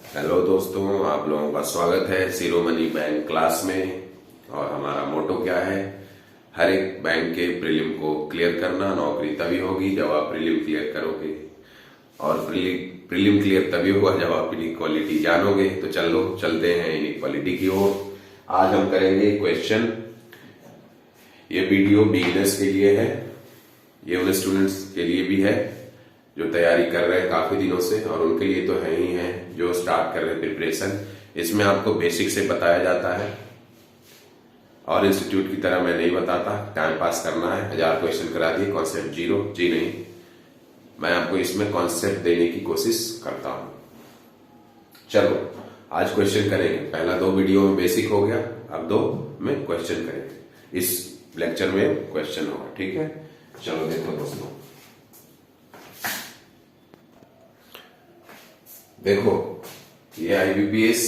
Hello दोस्तों, आप लोगों का स्वागत है शिरोमणि बैंक क्लास में। और हमारा मोटो क्या है? हर एक बैंक के प्रीलिम को क्लियर करना। नौकरी तभी होगी जब आप प्रीलिम क्लियर करोगे, और प्रीलिम क्लियर तभी होगा जब आप इनइक्वालिटी जानोगे। तो चलते हैं इनइक्वालिटी की ओर। आज हम करेंगे क्वेश्चन। ये वीडियो बिगिनर्स के लिए है, ये उन स्टूडेंट्स के लिए भी है जो तैयारी कर रहे हैं काफी दिनों से, और उनके लिए तो है ही है जो स्टार्ट कर रहे हैं प्रिपरेशन। इसमें आपको बेसिक से बताया जाता है, और इंस्टीट्यूट की तरह मैं नहीं बताता। टाइम पास करना है, 1000 क्वेश्चन करा दिए, कॉन्सेप्ट जीरो। जी नहीं, मैं आपको इसमें कॉन्सेप्ट देने की कोशिश करता हूं। चलो आज क्वेश्चन करेंगे। पहला 2 वीडियो में बेसिक हो गया, अब 2 में क्वेश्चन करेंगे। इस लेक्चर में क्वेश्चन होगा, ठीक है। चलो देखो दोस्तों, देखो ये IBPS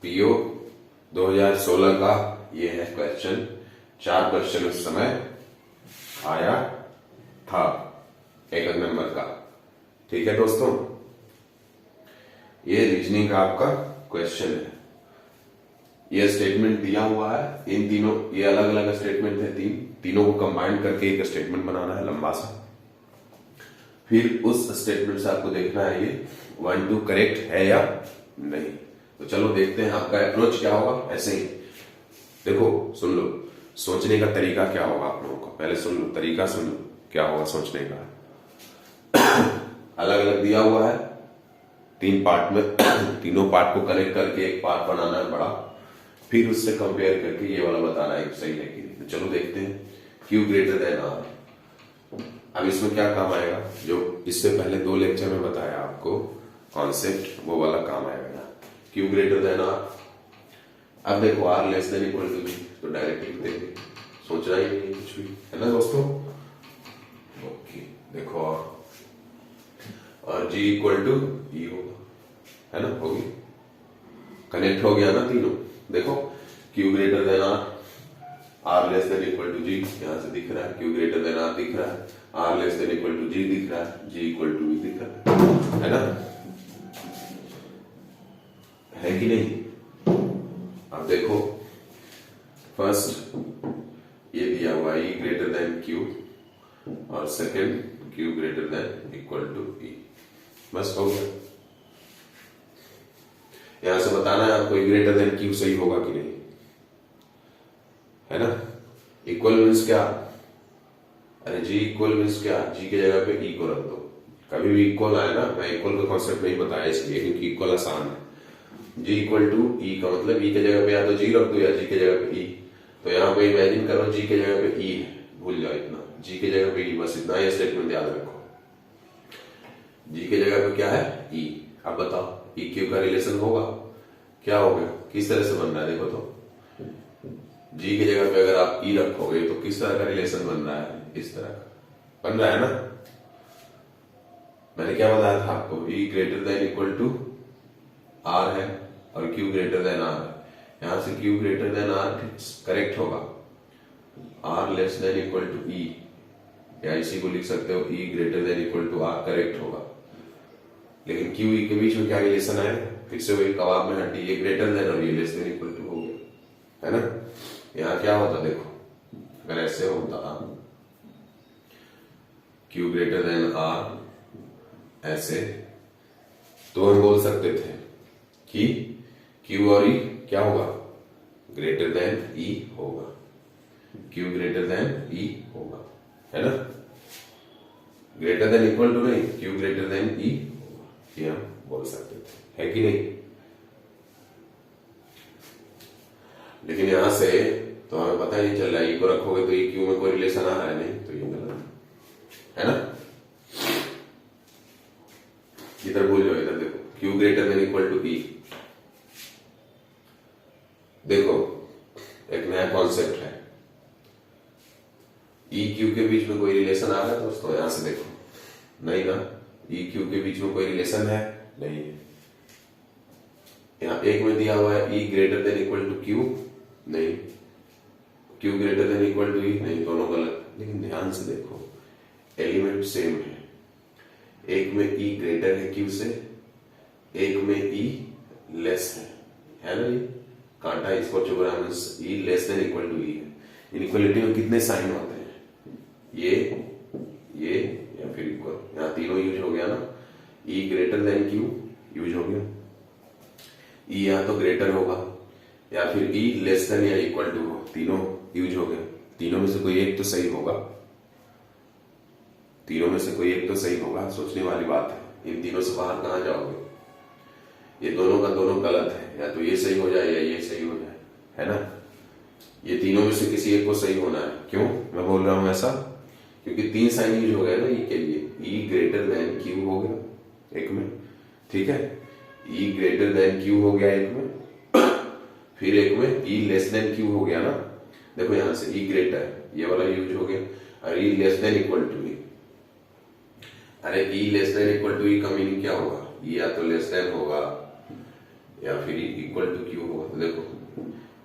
PO 2016 का ये है क्वेश्चन। 4 क्वेश्चन उस समय आया था 1 नंबर का, ठीक है दोस्तों। ये रीजनिंग का आपका क्वेश्चन है। ये स्टेटमेंट दिया हुआ है, इन तीनों, ये अलग अलग स्टेटमेंट है, तीनों को कंबाइन करके एक स्टेटमेंट बनाना है लंबा सा। फिर उस स्टेटमेंट से आपको देखना है ये 1 2 करेक्ट है या नहीं। तो चलो देखते हैं आपका अप्रोच क्या होगा। ऐसे ही देखो, सुन लो, सोचने का तरीका क्या होगा आप लोगों का। पहले सुन लो, तरीका सुन लो क्या होगा सोचने का। अलग अलग दिया हुआ है 3 पार्ट में, तीनों पार्ट को कनेक्ट करके एक पार्ट बनाना है बड़ा, फिर उससे कंपेयर करके ये वाला बताना है सही है कि नहीं। तो चलो देखते हैं। Q greater than R। अब इसमें क्या काम आएगा, जो इससे पहले 2 लेक्चर में बताया आपको कॉन्सेप्ट, वो वाला काम आएगा। Q greater than R। अब देखो R less than equal to G, तो डायरेक्ट लिख देंगे, सोचना ही नहीं कुछ भी, है ना दोस्तों। ओके, देखो और G इक्वल टू E होगा, है ना, होगी, कनेक्ट हो गया ना तीनों। देखो Q greater than R, R less than equal to G, यहां से दिख रहा है Q ग्रेटर देन R दिख रहा है, R less than equal to G दिख रहा है, G इक्वल टू E दिख रहा है ना, है कि नहीं। अब देखो फर्स्ट ये दिया हुआ E ग्रेटर देन Q, और second Q greater than equal to E। बस हो गया। यहां से बताना है आपको E ग्रेटर देन Q सही होगा कि नहीं, है ना। इक्वल मीन्स क्या, अरे G इक्वल मीन्स क्या, G की जगह पे E को रख दो। कभी भी इक्वल आए ना, मैं इक्वल का कॉन्सेप्ट नहीं बताया इसलिए क्योंकि इक्वल आसान है। G इक्वल टू E का मतलब E की जगह पे या तो G रख दो या G की जगह पे E। तो यहाँ पे इमेजिन करो G की जगह पे E है, भूल जाओ इतना, G की जगह पे E, बस इतना ही स्टेटमेंट याद रखो। G की जगह पे क्या है, E। अब बताओ E Q का रिलेशन होगा, क्या होगा, किस तरह से बन रहा है देखो तो। G की जगह पे अगर आप E रखोगे तो किस तरह का रिलेशन बन रहा है, इस तरह का बन रहा है ना। मैंने क्या बताया था आपको, E greater than equal to R है और Q ग्रेटर देन R है। यहां से Q greater than R correct होगा, R less than equal to E, या इसी को लिख सकते हो E greater than equal to R correct होगा। लेकिन Q E के बीच में क्या रिलेशन है, फिर से वही कबाब में हड्डी, ये ग्रेटर देन और ये लेस देन इक्वल टू हो गया, है ना। यहाँ क्या होता देखो, अगर ऐसे होता Q ग्रेटर देन R ऐसे, तो हम बोल सकते थे कि Q और E क्या होगा, ग्रेटर देन E होगा, Q ग्रेटर देन E होगा, है ना। ग्रेटर देन इक्वल टू नहीं, Q ग्रेटर देन E होगा, ये हम बोल सकते थे, है कि नहीं। लेकिन यहां से तो हमें पता ही नहीं चल रहा है, E को रखोगे तो E Q में कोई रिलेशन आ रहा है नहीं, तो ये गलत है ना। इधर भूल जाओ, इधर देखो Q greater than equal to E। देखो एक नया कॉन्सेप्ट है, E Q के बीच में कोई रिलेशन आ रहा है दोस्तों, यहां से देखो, नहीं ना, E Q के बीच में कोई रिलेशन है नहीं है। यहाँ एक में दिया हुआ है E greater than equal to Q, नहीं, Q greater than equal to E, नहीं, दोनों गलत। लेकिन ध्यान से देखो एलिमेंट सेम है, एक में E ग्रेटर है Q से, एक में E लेस है ना, ये कांटा इसको चुभ रहा है, ई लेस देन इक्वल टू ई है। इनइक्वलिटी में कितने साइन होते हैं, ये या फिर इक्वल, यहाँ तीनों यूज हो गया ना, ई ग्रेटर देन क्यू यूज हो गया, ई यहाँ तो ग्रेटर होगा, या फिर ई लेस देन या इक्वल टू हो, तीनों यूज हो गया। तीनों में से कोई एक तो सही होगा, तीनों में से कोई एक तो सही होगा, सोचने वाली बात है। इन तीनों से बाहर कहां जाओगे, ये दोनों का दोनों गलत है, या तो ये सही हो जाए या ये सही हो जाए, है ना। ये तीनों में से किसी एक को सही होना है। क्यों मैं बोल रहा हूं ऐसा, क्योंकि तीन साइन यूज हो गए ना ई के लिए, ई ग्रेटर देन क्यू हो गया एक में, ठीक है, ई ग्रेटर देन क्यू हो गया एक में, फिर एक में ई लेस देन क्यू हो गया ना। देखो यहां से ई ग्रेटर ये वाला यूज हो गया, और ई लेस देन इक्वल टू ई। अरे ई लेस देन इक्वल टू ई का मीनिंग क्या होगा, ई या तो लेस देन होगा या फिर इक्वल टू क्यू होगा। तो देखो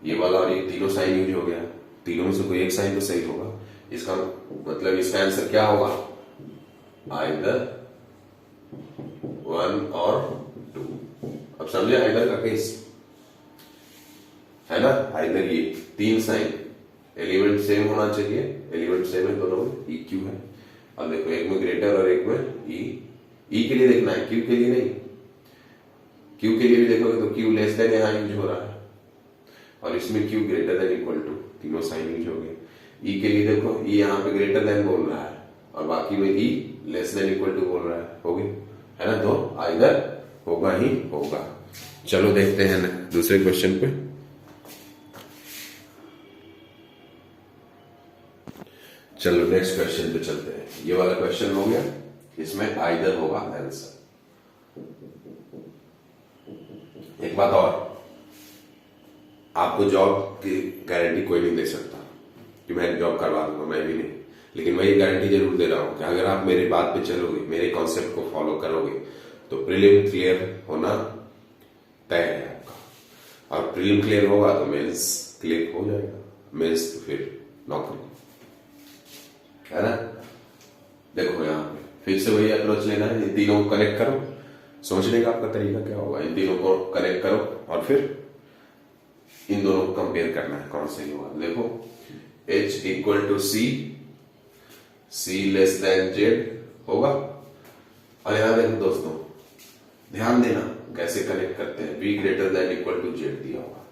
ये वाला और ये तीनों साइन यूज हो गया, तीनों में से कोई एक साइन तो सही होगा। इसका मतलब इसका आंसर क्या होगा, आइदर 1 और 2। अब समझे आइदर का केस है ना, आइदर ये तीन साइन एलिमेंट सेम होना चाहिए, एलिमेंट सेम है दोनों में, ई क्यू है। और देखो एक में ग्रेटर और एक में ई के लिए देखना है, क्यू के लिए नहीं। क्यू के लिए भी देखोगे तो क्यू लेस देन यहाँ यूज हो रहा है, और इसमें Q greater than equal to, तीनों साइन यूज हो गए। ई के लिए देखो ई यहाँ पे ग्रेटर देन बोल रहा है, और बाकी में ई लेस देन इक्वल टू बोल रहा है, हो गई है ना। तो आइदर होगा ही होगा। चलो देखते हैं ना दूसरे क्वेश्चन पे। चलो नेक्स्ट क्वेश्चन पे चलते हैं। ये वाला क्वेश्चन हो गया, इसमें आइदर होगा आंसर। एक बात और, आपको जॉब की गारंटी कोई नहीं दे सकता कि मैं जॉब करवा दूंगा, मैं भी नहीं, लेकिन मैं ये गारंटी जरूर दे रहा हूं कि अगर आप मेरी बात पे चलोगे, मेरे कॉन्सेप्ट को फॉलो करोगे, तो प्रीलिम क्लियर होना तय है आपका, और प्रीलिम क्लियर होगा तो मेंस क्लियर हो जाएगा, मेंस तो फिर नौकरी, है ना। देखो यहाँ पे फिर से वही अप्रोच लेना है, इन तीनों को कनेक्ट करो, सोचने का आपका तरीका क्या होगा, इन तीनों को कनेक्ट करो और फिर इन दोनों को कंपेयर करना है कौन सही होगा। देखो H equal to C, C less than Z होगा, और यहां देखो दोस्तों ध्यान देना कैसे कनेक्ट करते हैं, B greater than equal to Z दिया होगा,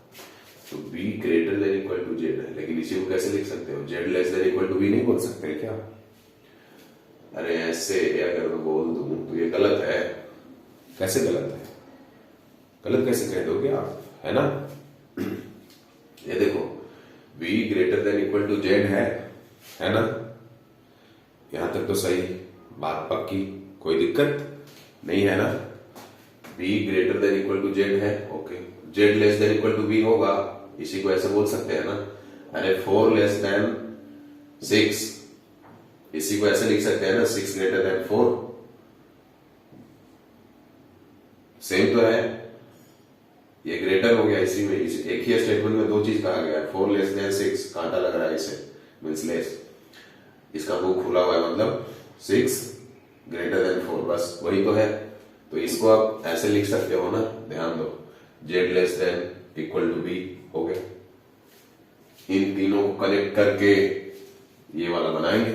तो B greater than equal to Z है, लेकिन इसी को कैसे लिख सकते हो, Z less than equal to B नहीं बोल सकते क्या। अरे ऐसे अगर मैं बोल दूं तो ये गलत है, कैसे गलत है, गलत कैसे कह दोगे आप, है ना। ये देखो B greater than equal to Z है ना, यहां तक तो सही, बात पक्की, कोई दिक्कत नहीं है ना। B greater than equal to Z है, okay, Z less than equal to B होगा, इसी को ऐसे बोल सकते हैं ना। अरे 4 लेस देन 6, इसी को ऐसे लिख सकते हैं ना, 6 ग्रेटर देन 4, सेम तो है, ये ग्रेटर हो गया, इसी में एक ही स्टेटमेंट में दो चीज कहा गया है, 4 लेस देन 6, कांटा लग रहा है इसे, मींस लेस, इसका मुंह खुला हुआ है मतलब 6 ग्रेटर देन 4, बस वही तो है। तो इसको आप ऐसे लिख सकते हो ना, ध्यान दो, Z less than equal to B हो गया। इन तीनों को कनेक्ट करके ये वाला बनाएंगे,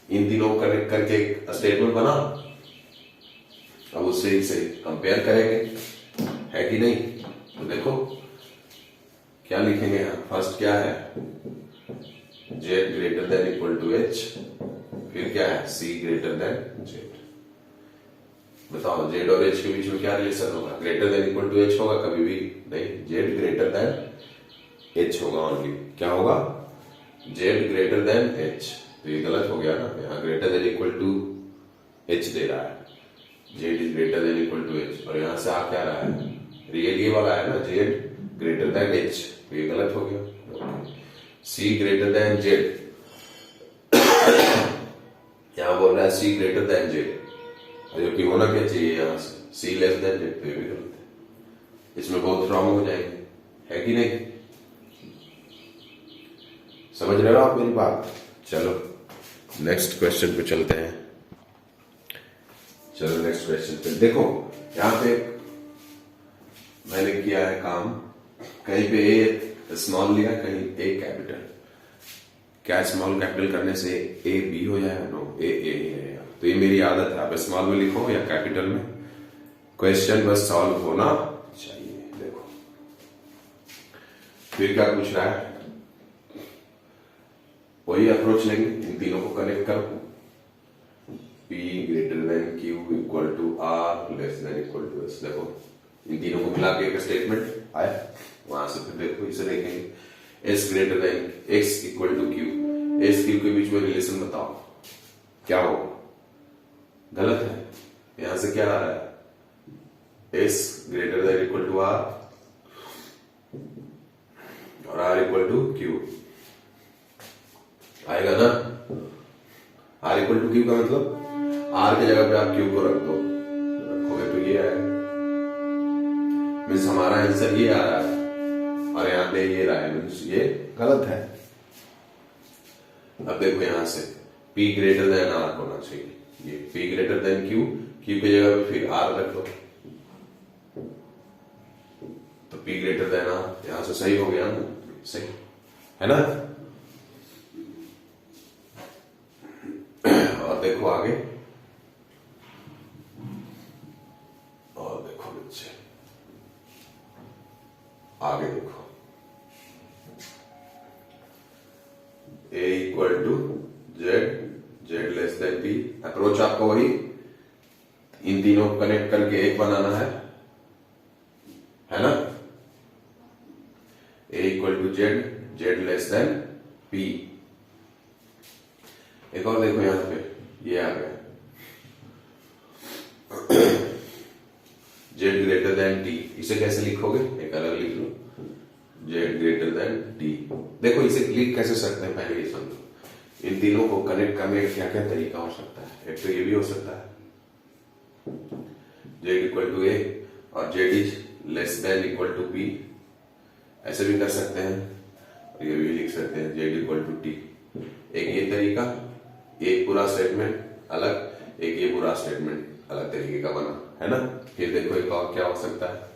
इन तीनों को कनेक्ट करके एक स्टेटमेंट बना, अब उससे इसे कंपेयर करेंगे, है कि नहीं। तो देखो क्या लिखेंगे यहां, फर्स्ट क्या है, Z greater than equal to H, फिर क्या है C ग्रेटर देन Z। बताओ Z और H के बीच में क्या रिलेशन होगा, greater than equal to H होगा कभी भी नहीं, Z ग्रेटर देन H होगा ओनली, क्या होगा Z ग्रेटर देन H। तो ये गलत हो गया ना, यहाँ greater than equal to H दे रहा है, Z is greater than equal to H, और यहां से आ क्या रहा है, रियल ये वाला है ना, Z ग्रेटर देन H, तो ये गलत हो गया। C ग्रेटर देन Z, यहां बोल रहा है C ग्रेटर देन Z, जबकि होना क्या चाहिए यहां से C लेस देन Z, तो ये भी गलत है, इसमें बहुत रॉन्ग हो जाएंगे, है कि नहीं, समझ रहे हो आप मेरी बात। चलो नेक्स्ट क्वेश्चन पे चलते हैं। चलो नेक्स्ट क्वेश्चन पे देखो, यहां पे मैंने किया है काम, कहीं पे ए स्मॉल लिया, कहीं ए कैपिटल। क्या स्मॉल कैपिटल करने से ए बी हो जाएगा? नो, ए ए ही रहेगा। तो ये मेरी आदत है, आप स्मॉल में लिखो या कैपिटल में, क्वेश्चन बस सॉल्व होना चाहिए। देखो फिर क्या पूछ रहा है, वही अप्रोच लेंगे, इन तीनों को कनेक्ट करो। P greater than Q equal to R less than equal to S। देखो इन तीनों को मिला के एक स्टेटमेंट आया, वहां से फिर देखो इसे देखेंगे। S greater than X equal to Q, S Q के बीच में रिलेशन बताओ क्या होगा? गलत है, यहां से क्या आ रहा है? S greater than equal to R और R इक्वल टू Q आएगा ना? R इक्वल टू Q का मतलब R की जगह पे आप Q को रख दो, रखोगे तो ये आएगा। मीन्स हमारा आंसर ये आ रहा है और यहाँ पे ये रहा है, मीन्स ये गलत है। अब देखो यहां से P ग्रेटर देन R होना चाहिए, ये P greater than Q, Q की जगह पे फिर R रख दो, तो P ग्रेटर देन R यहां से सही हो गया ना? सही है ना? और देखो आगे, और देखो बच्चे आगे देखो, A equal to Z, Z less than P। Approach आपको वही, इन तीनों को कनेक्ट करके एक बनाना है ना? A equal to Z, Z less than P। एक और देखो यहां पे ये आ गया, जेड ग्रेटर देन टी, इसे कैसे लिखोगे? एक अलग लिख लो, जेड ग्रेटर देन टी। देखो इसे लिख कैसे सकते हैं पहले ये समझो। इन तीनों को कनेक्ट करने का क्या क्या तरीका हो सकता है? एक तो ये भी हो सकता है जेड इक्वल टू ए और Z is less than equal to P, ऐसे भी कर सकते हैं। और ये भी लिख सकते हैं जेड इक्वल टू टी। एक ये तरीका, एक पूरा स्टेटमेंट अलग, एक ये पूरा स्टेटमेंट अलग तरीके का बना, है ना? फिर देखो एक और क्या हो सकता है,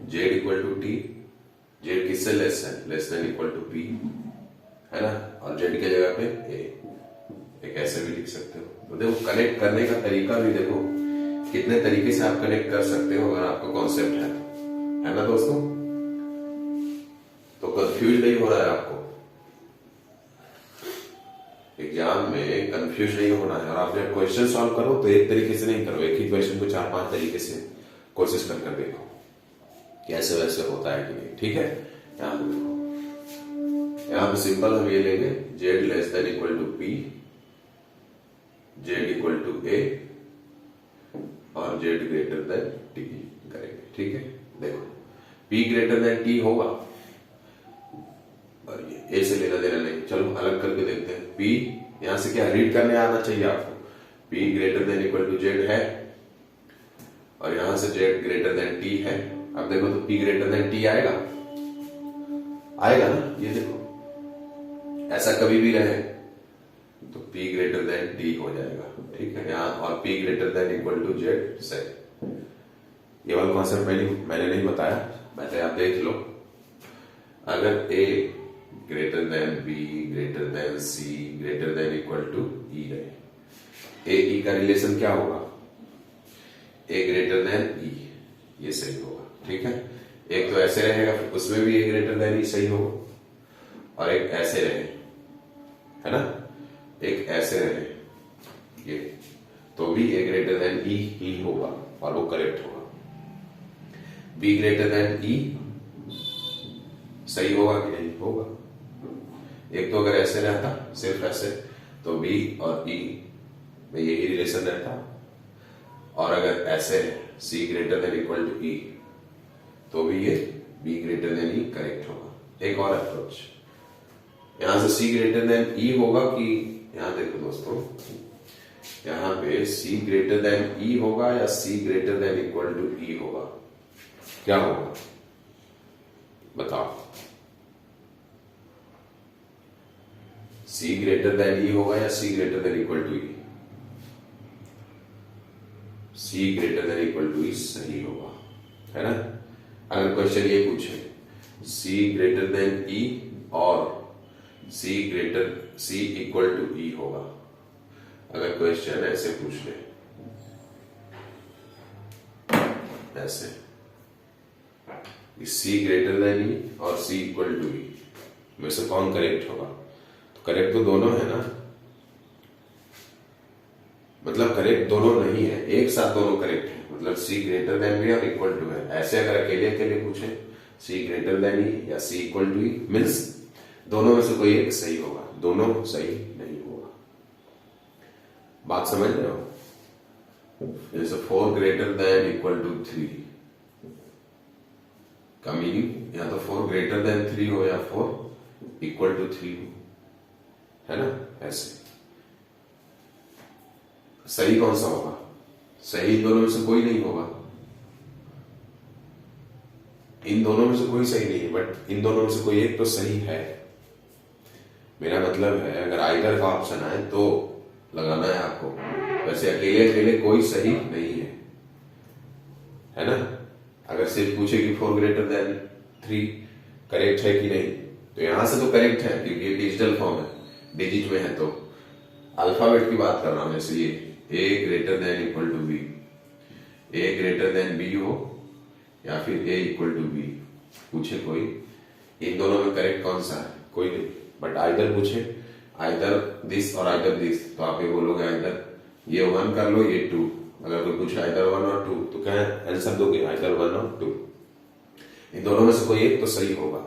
Z equal to T, Z किससे लेस है? Less than equal to P, है ना? और जेड के जगह पे ए, एक ऐसे भी लिख सकते हो। तो देखो कनेक्ट करने का तरीका भी देखो, कितने तरीके से आप कनेक्ट कर सकते हो अगर आपका कॉन्सेप्ट है ना दोस्तों? तो कंफ्यूज नहीं हो रहा है आपको, एग्जाम में कंफ्यूज नहीं होना है। और आप जब क्वेश्चन सॉल्व करो तो एक तरीके से नहीं करो, एक ही क्वेश्चन को 4-5 तरीके से कोशिश कर देखो कैसे वैसे होता है कि नहीं, ठीक है? यहां पे देखो, यहां पे सिंपल हम ये लेंगे, Z less than equal to P, Z equal to A और जेड ग्रेटर देन टी करेंगे, ठीक है? देखो पी ग्रेटर देन टी होगा और ये ए से लेना देना नहीं, चलो अलग करके देखते हैं। P यहां से क्या रीड करने आना चाहिए आपको, P greater than equal to Z है और यहां से जेड ग्रेटर देन टी है। अब देखो तो P ग्रेटर देन टी आएगा, आएगा ना? ये देखो ऐसा कभी भी रहे तो P ग्रेटर देन टी हो जाएगा, ठीक है? यहाँ और P greater than equal to Z से, ये वाला कॉन्सेप्ट मैंने नहीं बताया, पहले आप देख लो। अगर A greater than B greater than C greater than equal to E रहे, ए ई का रिलेशन क्या होगा? ए ग्रेटर देन ई, ये सही होगा, ठीक है? एक तो ऐसे रहेगा, उसमें भी ए ग्रेटर देन ई सही होगा, और एक ऐसे रहे, है ना? एक ऐसे रहे ये, तो भी ए ग्रेटर देन ई ही होगा और वो करेक्ट होगा। बी ग्रेटर देन ई सही होगा कि नहीं होगा? एक तो अगर ऐसे रहता सिर्फ ऐसे तो बी और ई में यही रिलेशन रहता, और अगर ऐसे सी ग्रेटर देन इक्वल टू ई तो भी ये बी ग्रेटर देन ई करेक्ट होगा। एक और अप्रोच, यहां से सी ग्रेटर देन ई होगा कि, यहां देखो दोस्तों, यहां पे सी ग्रेटर देन ई होगा या C greater than equal to ई होगा? क्या होगा बताओ? सी ग्रेटर देन ई होगा या C greater than equal to E? C greater than equal to E सही होगा, है ना। अगर क्वेश्चन ये पूछे सी ग्रेटर देन ई और सी इक्वल टू ई होगा, अगर क्वेश्चन ऐसे पूछ ले, ऐसे सी ग्रेटर देन ई और सी इक्वल टू ई में से कौन करेक्ट होगा, तो करेक्ट तो दोनों है ना, मतलब करेक्ट दोनों नहीं है, एक साथ दोनों करेक्ट है, मतलब सी ग्रेटर देन भी और इक्वल टू है। ऐसे अगर अकेले अकेले पूछे सी ग्रेटर देन ई या सी इक्वल टू ई मीन्स दोनों में से कोई एक सही होगा, दोनों सही नहीं होगा। बात समझ रहे हो? जैसे 4 ग्रेटर देन इक्वल टू 3 का मीनिंग या तो 4 ग्रेटर देन 3 हो या 4 इक्वल टू 3 हो, है ना। ऐसे सही कौन सा होगा? सही इन दोनों में से कोई नहीं होगा, इन दोनों में से कोई सही नहीं है, बट इन दोनों में से कोई एक तो सही है। मेरा मतलब है अगर आइदर का ऑप्शन आए तो लगाना है आपको, वैसे अकेले अकेले कोई सही नहीं है ना। अगर सिर्फ पूछे कि 4 ग्रेटर देन 3 करेक्ट है कि नहीं, तो यहां से तो करेक्ट है क्योंकि ये डिजिटल फॉर्म है, डिजिट में है, तो अल्फाबेट की बात कर रहा हूं। जैसे ये A greater than equal to B, A greater than B हो या फिर ए इक्वल टू बी पूछे कोई, इन दोनों में करेक्ट कौन सा है? कोई नहीं, बट आइदर पूछे, आइदर दिस और आइदर दिस, तो आप ये बोलोगे आइदर ये 1 कर लो, ये 2। अगर कोई पूछे आइदर 1 और 2 तो क्या आंसर दोगे? आइदर 1 और 2। इन दोनों में से कोई एक तो सही होगा,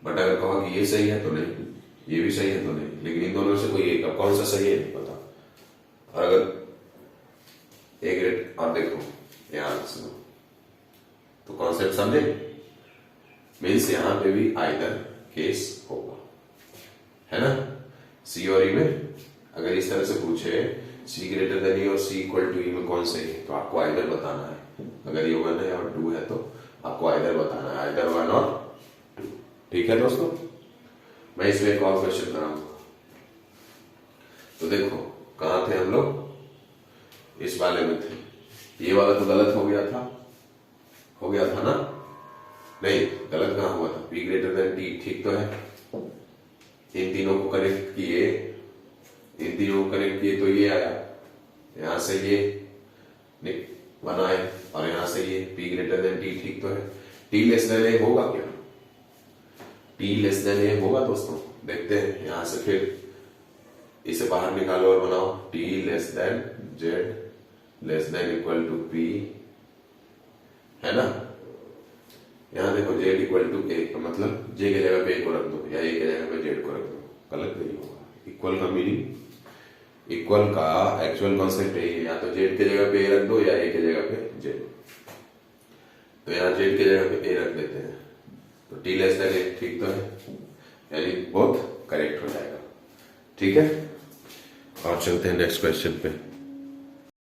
बट अगर कहो कि ये सही है तो नहीं, ये भी सही है तो नहीं, लेकिन इन दोनों में से कोई एक, अब कौन सा सही है नहीं पता। और अगर ए ग्रेड और देखो यहां सुनो तो कॉन्सेप्ट समझे, मीन्स यहां पे भी आइदर केस होगा, है ना। सी और ई में अगर इस तरह से पूछे सी ग्रेटर देन ई और सी इक्वल टू ई में कौन सही है, तो आपको आइदर बताना है। अगर ये 1 है और 2 है तो आपको आइदर बताना है, आइदर 1 और 2। ठीक है दोस्तों, मैं इसमें एक और क्वेश्चन कराऊंगा। तो देखो कहां थे हम लोग, इस वाले में थे, ये वाला तो गलत हो गया था ना, नहीं गलत कहां हुआ था, पी ग्रेटर देन टी ठीक तो है। इन तीनों को कनेक्ट किए, इन तीनों को कनेक्ट किए तो ये आया, यहां से ये बनाए और यहां से ये पी ग्रेटर देन टी ठीक तो है। टी लेस देन ए होगा क्या? टी लेस देन ए होगा दोस्तों, देखते हैं। यहां से फिर इसे बाहर निकालो और बनाओ, T less than Z less than equal to P, है ना। यहां देखो जेड इक्वल टू ए, मतलब जे के जगह पे ए को रख दो या ए के जगह पे जेड को रख दो, गलत नहीं होगा। इक्वल का मीनिंग, इक्वल का एक्चुअल कॉन्सेप्ट है या तो जेड के जगह पे ए रख दो या ए के जगह पे जेड। तो यहां जेड के जगह पे ए रख देते हैं, तो टी लेस देन ए ठीक तो है, यानी बोथ करेक्ट हो जाएगा। ठीक है, और चलते हैं नेक्स्ट क्वेश्चन पे।